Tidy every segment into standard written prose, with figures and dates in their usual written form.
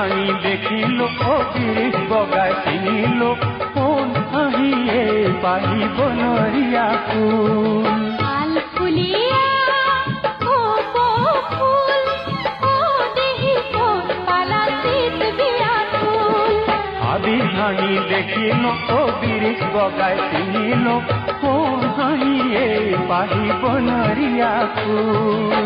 ভাঙি দেখিলো অবিৰিশ বগাই চিনিলো কোন আহিয়ে পাহিব নৰিয়া ফুল ভাঙি দেখিলো অবিৰিশ বগাই চিনিলো কোন হাঁহিয়ে পাহিব নৰিয়া ফুল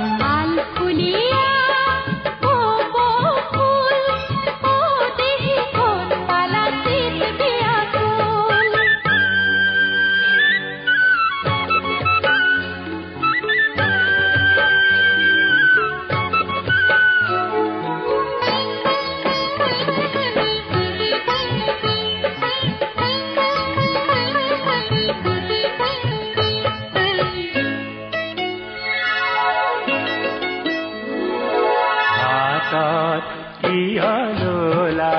ইয়লোলা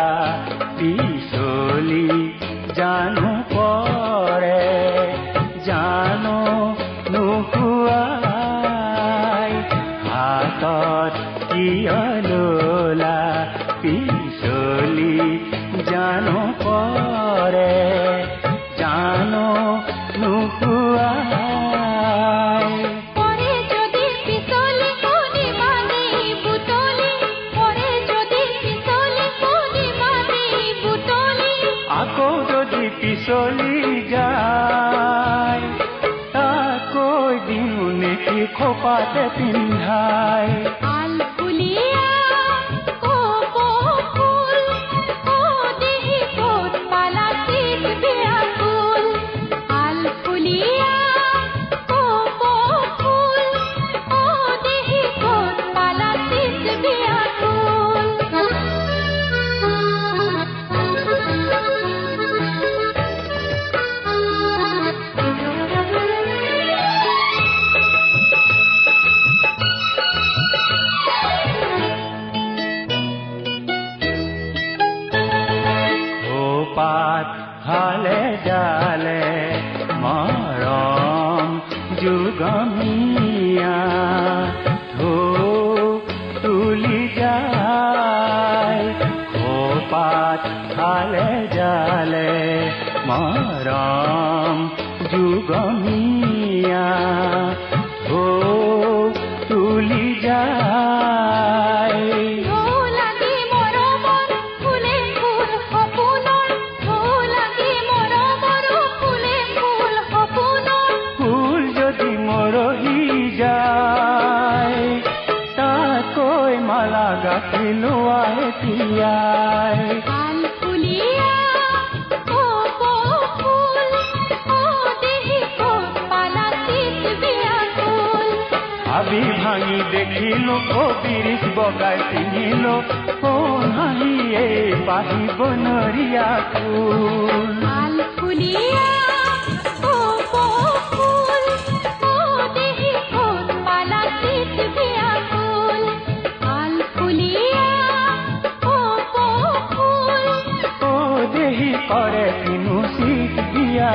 পিছলি জানো পৰে জানো নোহোৱাই হাতত ইয়লোলা পিছলি জানো পৰে জানো নোহোৱাই পিছলি যায় তাকৈ দিও নেকি খোপাতে পিন্ধাই হালে জালে মৰম যুগমীয়া ঢৌ তুলি যায় খোপাত হালে জালে মৰম যুগমীয়া ঢৌ তুলি যায় গাঠিলোৱাই তিয়াই ভাবি ভাঙি দেখিলো অবিৰিশ বগাই চিনিলো কোন হাঁহিয়ে পাহিব নৰিয়া ফুল কৰে কিনো চিত দিয়া